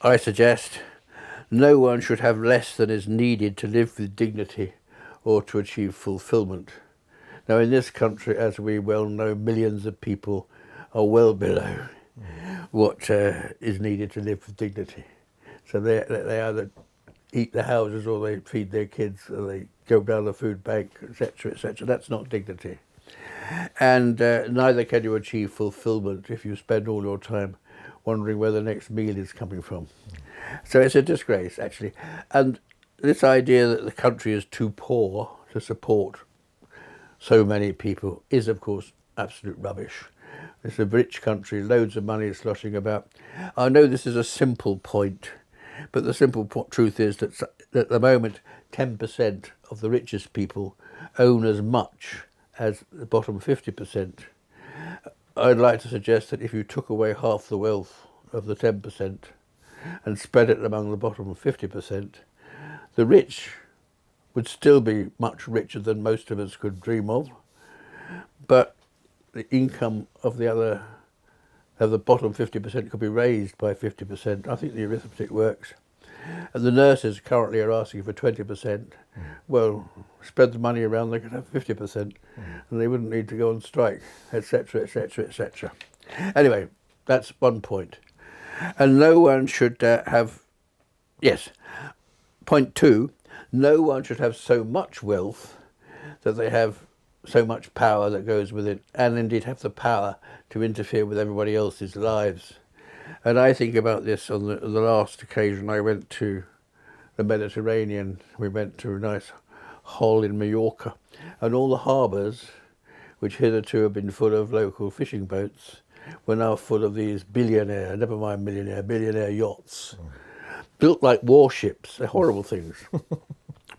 I suggest no one should have less than is needed to live with dignity or to achieve fulfilment. Now, in this country, as we well know, millions of people are well below what is needed to live with dignity. So they either eat the houses or they feed their kids or they go down the food bank, etc., etc. That's not dignity. And neither can you achieve fulfilment if you spend all your time wondering where the next meal is coming from. So it's a disgrace, actually. And this idea that the country is too poor to support so many people is, of course, absolute rubbish. It's a rich country, loads of money sloshing about. I know this is a simple point, but the simple truth is that at the moment 10% of the richest people own as much as the bottom 50%. I'd like to suggest that if you took away half the wealth of the 10% and spread it among the bottom 50%, the rich would still be much richer than most of us could dream of, but the income of the bottom 50% could be raised by 50%. I think the arithmetic works. And the nurses currently are asking for 20%. Well, spread the money around, they could have 50%, and they wouldn't need to go on strike, etc., etc., etc. Anyway, that's one point. And no one should point two, no one should have so much wealth that they have so much power that goes with it, and indeed have the power to interfere with everybody else's lives. And I think about this on the last occasion I went to the Mediterranean. We went to a nice hole in Mallorca, and all the harbours, which hitherto have been full of local fishing boats, were now full of these billionaire yachts, built like warships. They're horrible things,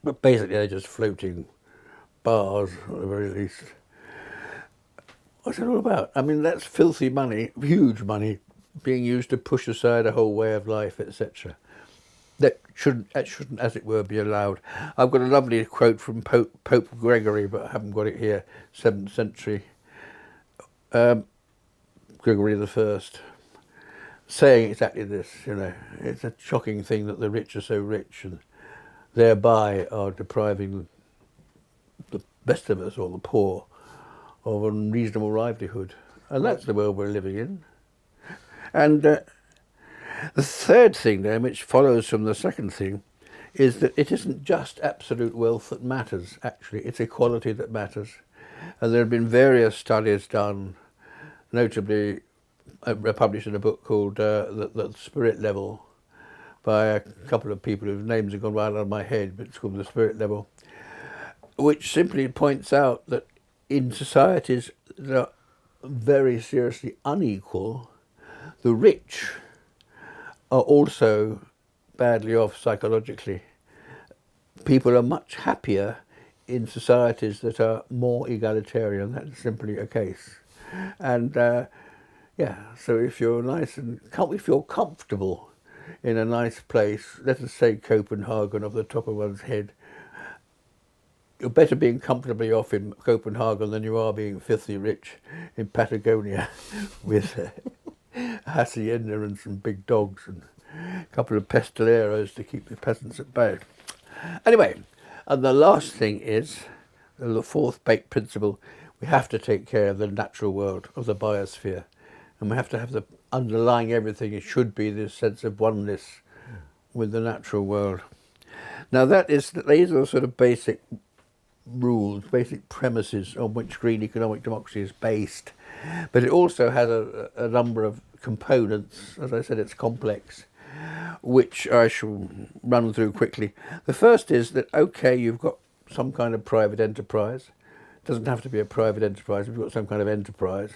but basically they're just floating bars at the very least. What's it all about? I mean, that's filthy money, huge money, being used to push aside a whole way of life, etc. That shouldn't, as it were, be allowed. I've got a lovely quote from Pope Gregory, but I haven't got it here, 7th century, Gregory I, saying exactly this, it's a shocking thing that the rich are so rich and thereby are depriving the best of us, or the poor, of a reasonable livelihood. And that's the world we're living in. And the third thing then, which follows from the second thing, is that it isn't just absolute wealth that matters, actually. It's equality that matters. And there have been various studies done, notably published in a book called The Spirit Level, by a couple of people whose names have gone right out of my head, but it's called The Spirit Level, which simply points out that in societies that are very seriously unequal, the rich are also badly off psychologically. People are much happier in societies that are more egalitarian. That's simply a case. And so if you're nice and if you're comfortable in a nice place, let us say Copenhagen off the top of one's head, you're better being comfortably off in Copenhagen than you are being filthy rich in Patagonia with a hacienda and some big dogs and a couple of pistoleros to keep the peasants at bay. Anyway, and the last thing is, the fourth baked principle, we have to take care of the natural world, of the biosphere, and we have to have the underlying everything, it should be this sense of oneness with the natural world. Now these are sort of basic rules, basic premises on which green economic democracy is based, but it also has a number of components. As I said, it's complex, which I shall run through quickly. The first is that, okay, you've got some kind of private enterprise. It doesn't have to be a private enterprise, you've got some kind of enterprise.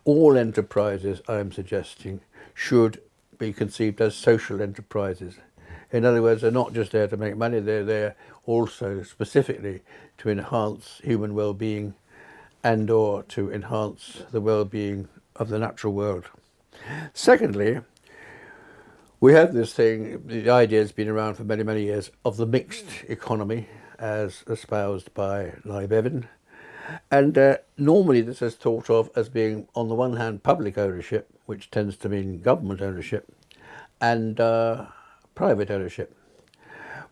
All enterprises, I'm suggesting, should be conceived as social enterprises. In other words, they're not just there to make money, they're there also specifically to enhance human well-being and or to enhance the well-being of the natural world. Secondly, we have this thing, the idea has been around for many, many years, of the mixed economy as espoused by Nye Bevan. And normally this is thought of as being, on the one hand, public ownership, which tends to mean government ownership, and private ownership.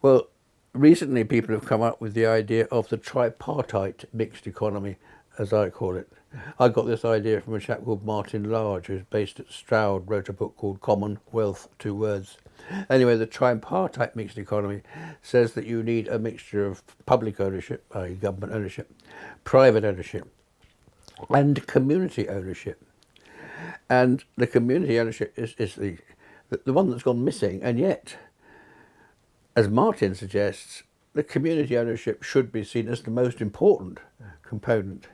Well, recently people have come up with the idea of the tripartite mixed economy, as I call it. I got this idea from a chap called Martin Large, who's based at Stroud, wrote a book called Commonwealth, 2 words. Anyway, the tripartite mixed economy says that you need a mixture of public ownership, i.e. government ownership, private ownership, and community ownership. And the community ownership is the one that's gone missing, and yet, as Martin suggests, the community ownership should be seen as the most important component.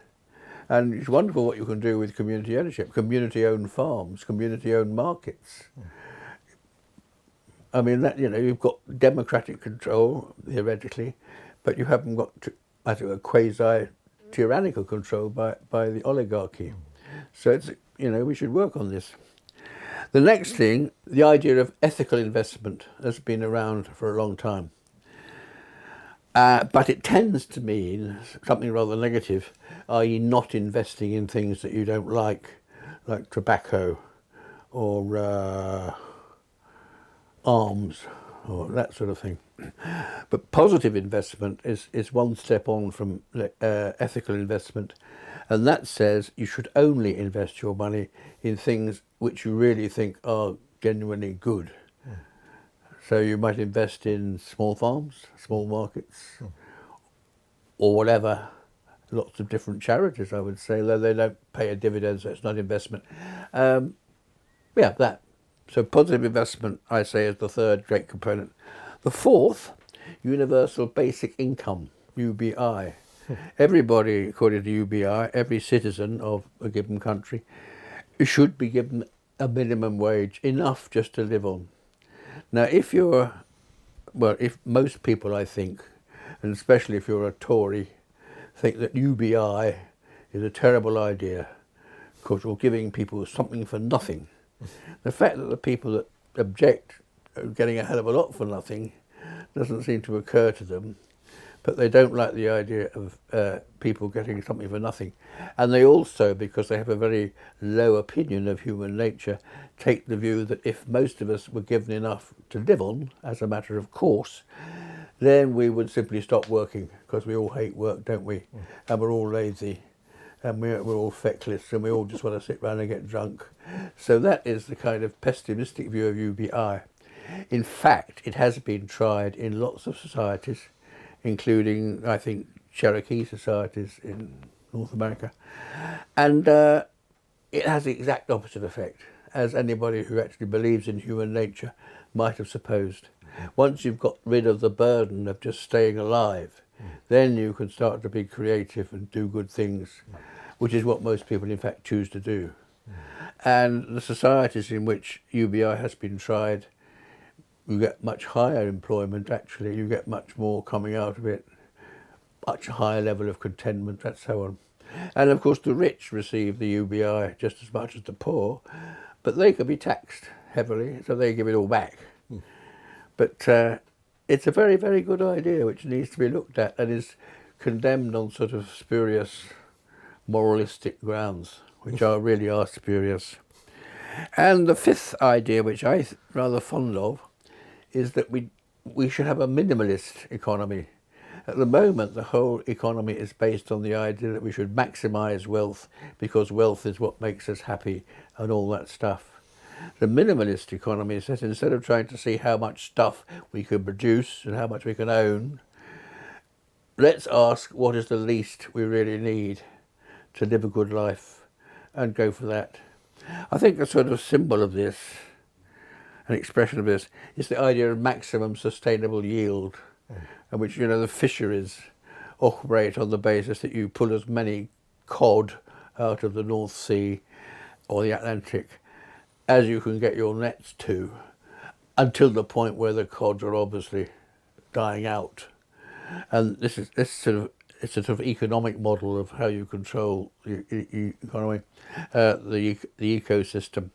And it's wonderful what you can do with community ownership, community-owned farms, community-owned markets. I mean, that, you know, you've got democratic control, theoretically, but you haven't got, a quasi-tyrannical control by the oligarchy. So, it's, you know, we should work on this. The next thing, the idea of ethical investment, has been around for a long time. But it tends to mean something rather negative, i.e. not investing in things that you don't like tobacco or arms or that sort of thing. But positive investment is one step on from ethical investment, and that says you should only invest your money in things which you really think are genuinely good. So you might invest in small farms, small markets, or whatever. Lots of different charities, I would say, though they don't pay a dividend, so it's not investment. Yeah, that. So positive investment, I say, is the third great component. The fourth, universal basic income, UBI. Everybody, according to UBI, every citizen of a given country should be given a minimum wage, enough just to live on. Now, if most people, I think, and especially if you're a Tory, think that UBI is a terrible idea because you're giving people something for nothing. The fact that the people that object are getting a hell of a lot for nothing doesn't seem to occur to them, but they don't like the idea of people getting something for nothing. And they also, because they have a very low opinion of human nature, take the view that if most of us were given enough to live on, as a matter of course, then we would simply stop working, because we all hate work, don't we? And we're all lazy, and we're all feckless, and we all just want to sit round and get drunk. So that is the kind of pessimistic view of UBI. In fact, it has been tried in lots of societies, including, I think, Cherokee societies in North America. And it has the exact opposite effect, as anybody who actually believes in human nature might have supposed. Once you've got rid of the burden of just staying alive, then you can start to be creative and do good things, which is what most people, in fact, choose to do. And the societies in which UBI has been tried, you get much higher employment, actually. You get much more coming out of it, much higher level of contentment, and so on. And of course, the rich receive the UBI just as much as the poor, but they can be taxed heavily, so they give it all back. But it's a very, very good idea which needs to be looked at and is condemned on sort of spurious moralistic grounds, which really are spurious. And the fifth idea, which I'm rather fond of, is that we should have a minimalist economy. At the moment, the whole economy is based on the idea that we should maximise wealth because wealth is what makes us happy and all that stuff. The minimalist economy says instead of trying to see how much stuff we can produce and how much we can own, let's ask what is the least we really need to live a good life and go for that. I think a sort of symbol of this, an expression of this, is the idea of maximum sustainable yield, in which, you know, the fisheries operate on the basis that you pull as many cod out of the North Sea or the Atlantic as you can get your nets to, until the point where the cod are obviously dying out. And this sort of economic model of how you control the economy, the ecosystem.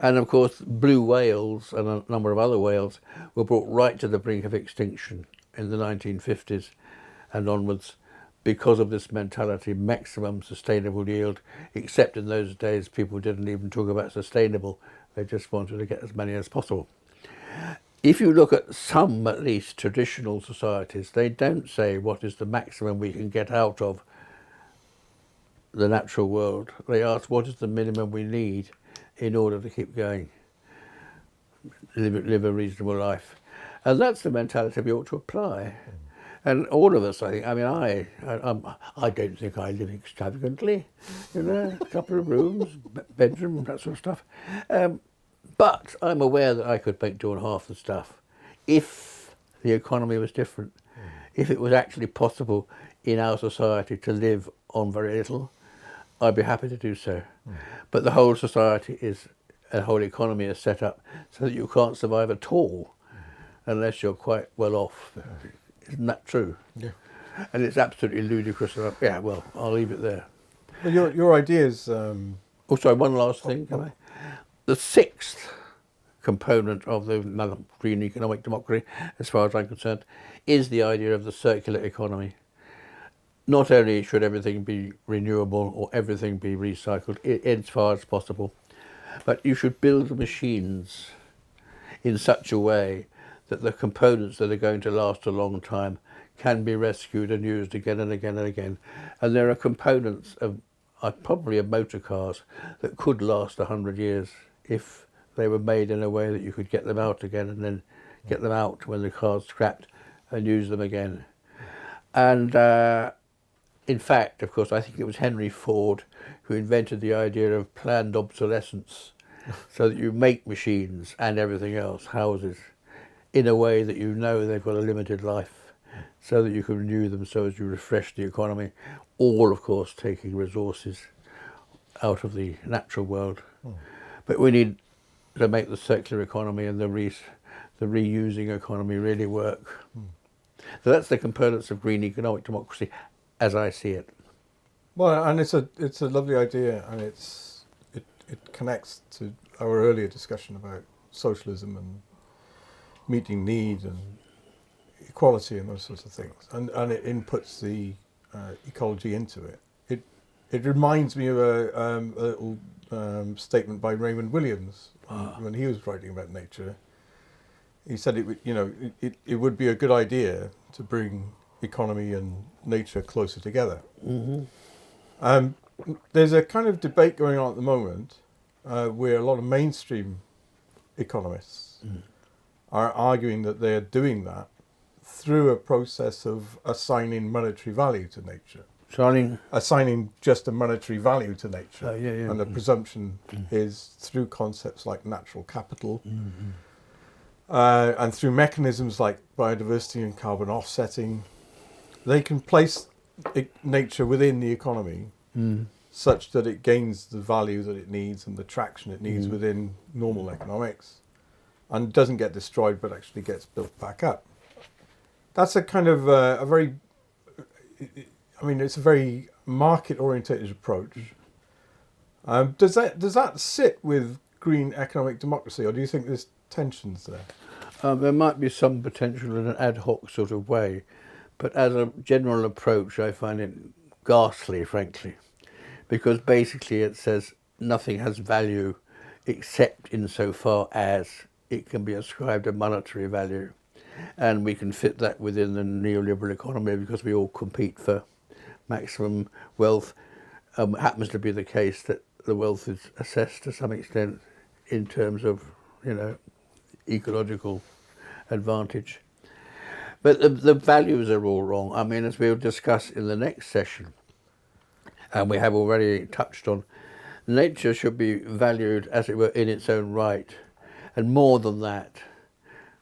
And of course, blue whales and a number of other whales were brought right to the brink of extinction in the 1950s and onwards because of this mentality, maximum sustainable yield, except in those days people didn't even talk about sustainable, They just wanted to get as many as possible. If you look at some, at least, traditional societies, they don't say what is the maximum we can get out of the natural world. They ask what is the minimum we need in order to keep going, live a reasonable life. And that's the mentality we ought to apply. And all of us, I think, I mean, I don't think I live extravagantly, a couple of rooms, bedroom, that sort of stuff. But I'm aware that I could make do on half the stuff if the economy was different, if it was actually possible in our society to live on very little. I'd be happy to do so. But the whole society the whole economy is set up so that you can't survive at all unless you're quite well off. Isn't that true? Yeah. And it's absolutely ludicrous. Yeah, well, I'll leave it there. Well, your ideas. Oh, sorry, one last thing, can I? The sixth component of the green economic democracy, as far as I'm concerned, is the idea of the circular economy. Not only should everything be renewable or everything be recycled, as far as possible, but you should build machines in such a way that the components that are going to last a long time can be rescued and used again and again and again. And there are components of probably of motor cars that could last 100 years if they were made in a way that you could get them out again and then get them out when the car's scrapped and use them again. And in fact, of course, I think it was Henry Ford who invented the idea of planned obsolescence, so that you make machines and everything else, houses, in a way that you know they've got a limited life, so that you can renew them so as you refresh the economy, all, of course, taking resources out of the natural world. But we need to make the circular economy and the reusing economy really work. So that's the components of green economic democracy, as I see it. Well, and it's a lovely idea, and it connects to our earlier discussion about socialism and meeting need and equality and those sorts of things, and it inputs the ecology into it. It reminds me of a little statement by Raymond Williams when he was writing about nature. He said it would be a good idea to bring economy and nature closer together. There's a kind of debate going on at the moment where a lot of mainstream economists are arguing that they're doing that through a process of assigning monetary value to nature. Assigning just a monetary value to nature. And the presumption is through concepts like natural capital and through mechanisms like biodiversity and carbon offsetting, they can place nature within the economy such that it gains the value that it needs and the traction it needs within normal economics and doesn't get destroyed but actually gets built back up. That's a kind of it's a very market-orientated approach. Does that sit with green economic democracy, or do you think there's tensions there? There might be some potential in an ad hoc sort of way, but as a general approach, I find it ghastly, frankly, because basically it says nothing has value except insofar as it can be ascribed a monetary value. And we can fit that within the neoliberal economy because we all compete for maximum wealth. It happens to be the case that the wealth is assessed to some extent in terms of, ecological advantage. But the values are all wrong. I mean, as we'll discuss in the next session, and we have already touched on, nature should be valued, as it were, in its own right. And more than that,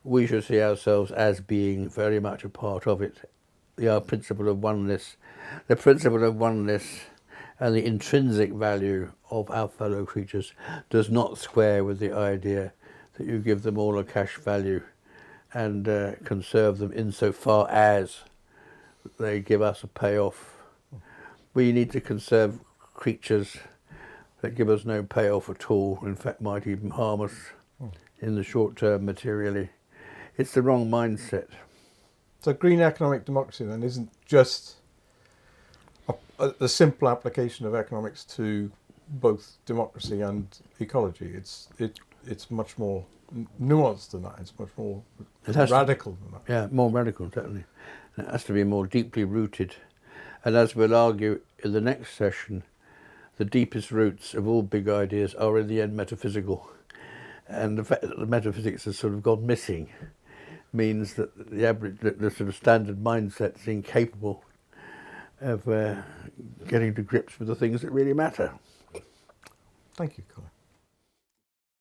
we should see ourselves as being very much a part of it. The principle of oneness. The principle of oneness and the intrinsic value of our fellow creatures does not square with the idea that you give them all a cash value and conserve them insofar as they give us a payoff. We need to conserve creatures that give us no payoff at all, in fact might even harm us in the short term materially. It's the wrong mindset. So green economic democracy then isn't just the simple application of economics to both democracy and ecology. it's much more nuanced than that. It's much more It has to- radical than that. Yeah, more radical, certainly. It has to be more deeply rooted. And as we'll argue in the next session, the deepest roots of all big ideas are in the end metaphysical. And the fact that the metaphysics has sort of gone missing means that the sort of standard mindset is incapable of getting to grips with the things that really matter. Thank you, Colin.